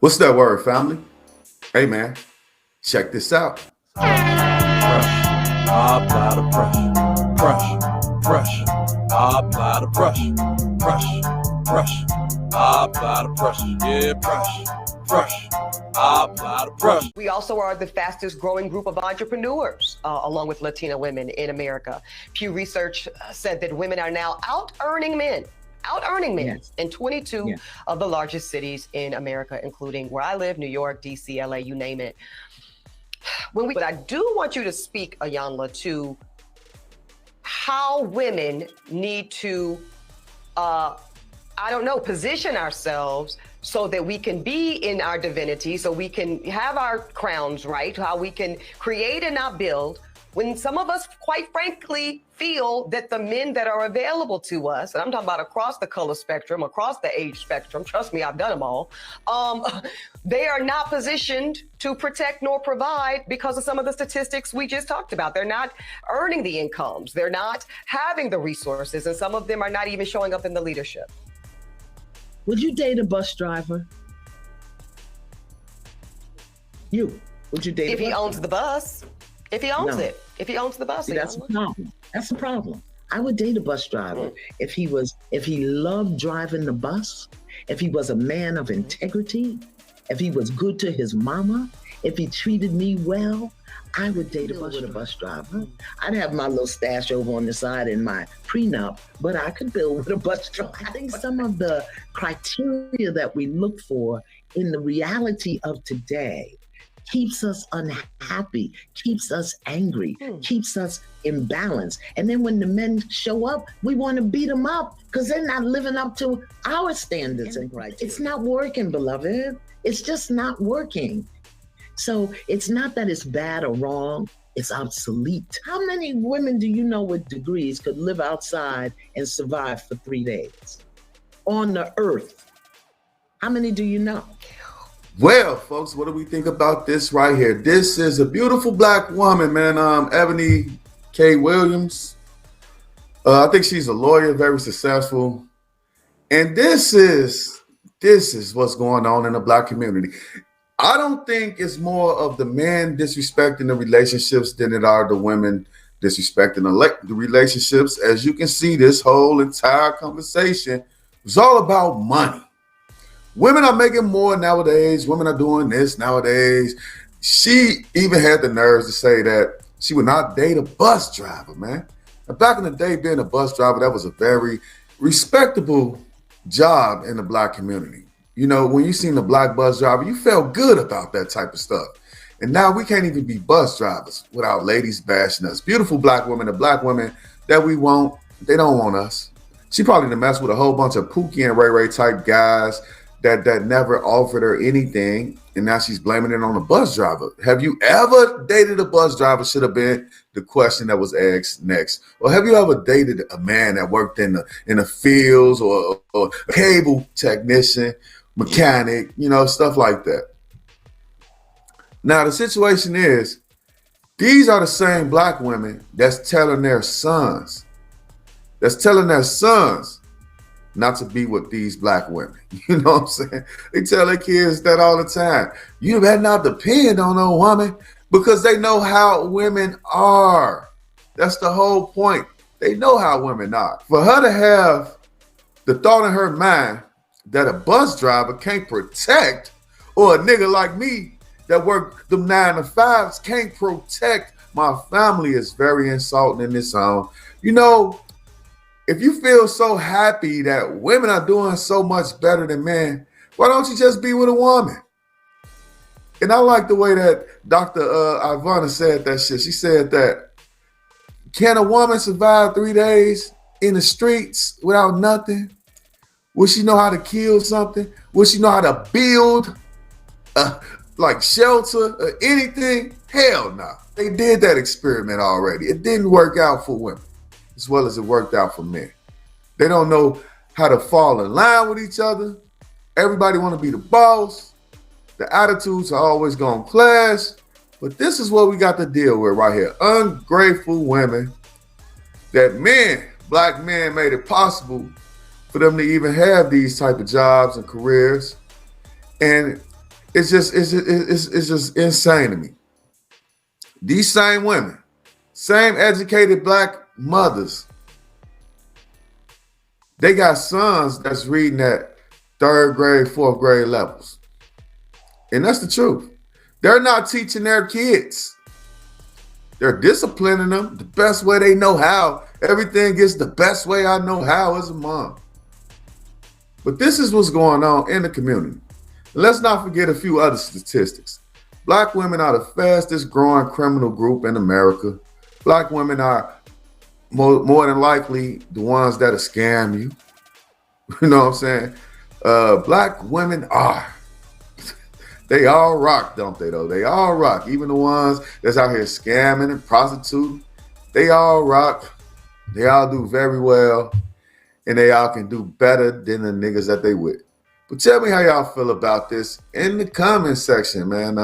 What's that word, family? Hey, man, check this out. I apply the pressure. I apply the pressure. I apply the pressure. Yeah, pressure. I apply the pressure. We also are the fastest growing group of entrepreneurs, along with Latina women in America. Pew Research said that women are now out earning men Yes. in 22 Yes. of the largest cities in America, including where I live, New York, DC, LA, you name it. But I do want you to speak, Ayanla, to how women need to, position ourselves so that we can be in our divinity, so we can have our crowns right, how we can create and not build. When some of us, quite frankly, feel that the men that are available to us, and I'm talking about across the color spectrum, across the age spectrum, trust me, I've done them all, they are not positioned to protect nor provide because of some of the statistics we just talked about. They're not earning the incomes. They're not having the resources, and some of them are not even showing up in the leadership. Would you date a bus driver? Would you date If a he bus owns driver? the bus, if he owns No. it, if he owns the bus, See, that's the Ayanla. problem. That's the problem. I would date a bus driver if he loved driving the bus, if he was a man of integrity, if he was good to his mama, if he treated me well. I would date a bus driver. I'd have my little stash over on the side in my prenup, but I could build with a bus driver. I think some of the criteria that we look for in the reality of today keeps us unhappy, keeps us angry, keeps us imbalanced. And then when the men show up, we want to beat them up because they're not living up to our standards and criteria. It's not working, beloved. It's just not working. So it's not that it's bad or wrong, it's obsolete. How many women do you know with degrees could live outside and survive for 3 days on the earth? How many do you know? Well, folks, what do we think about this right here? This is a beautiful black woman, man. Ebony K. Williams. I think she's a lawyer, very successful. And this is what's going on in the black community. I don't think it's more of the men disrespecting the relationships than it are the women disrespecting the relationships. As you can see, this whole entire conversation was all about money. Women are making more nowadays. Women are doing this nowadays. She even had the nerves to say that she would not date a bus driver, man. Now, back in the day, being a bus driver, that was a very respectable job in the black community. You know, when you seen a black bus driver, you felt good about that type of stuff. And now we can't even be bus drivers without ladies bashing us. Beautiful black women, the black women that we want, they don't want us. She probably done messed with a whole bunch of Pookie and Ray Ray type guys that never offered her anything. And now she's blaming it on the bus driver. Have you ever dated a bus driver? Should have been the question that was asked next. Or have you ever dated a man that worked in the fields or a cable technician, mechanic, you know, stuff like that. Now, the situation is, these are the same black women that's telling their sons not to be with these black women. You know what I'm saying? They tell their kids that all the time. You better not depend on no woman, because they know how women are. That's the whole point. They know how women are. For her to have the thought in her mind that a bus driver can't protect, or a nigga like me that work them 9 to 5s can't protect my family, is very insulting in its own. You know, if you feel so happy that women are doing so much better than men, why don't you just be with a woman? And I like the way that Dr. Ivana said that shit. She said that, can a woman survive 3 days in the streets without nothing? Will she know how to kill something? Will she know how to build like shelter or anything? Hell no. They did that experiment already. It didn't work out for women as well as it worked out for men. They don't know how to fall in line with each other. Everybody want to be the boss. The attitudes are always going to clash. But this is what we got to deal with right here. Ungrateful women that men, black men, made it possible for them to even have these type of jobs and careers. And it's just insane to me. These same women, same educated black mothers, they got sons that's reading at 3rd grade, 4th grade levels. And that's the truth. They're not teaching their kids. They're disciplining them the best way they know how. Everything gets the best way I know how as a mom. But this is what's going on in the community. Let's not forget a few other statistics. Black women are the fastest growing criminal group in America. Black women are more than likely the ones that'll scam you. You know what I'm saying? Black women are. They all rock, don't they, though? They all rock. Even the ones that's out here scamming and prostituting, they all rock. They all do very well. And they all can do better than the niggas that they with. But tell me how y'all feel about this in the comment section, man.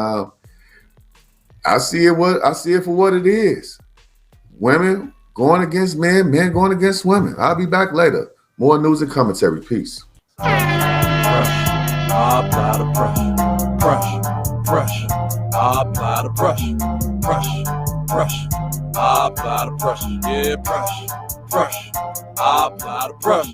I see it for what it is. Women going against men, men going against women. I'll be back later. More news and commentary. Peace. I apply the pressure. I apply the pressure. I apply the pressure. Yeah, pressure. I apply the pressure.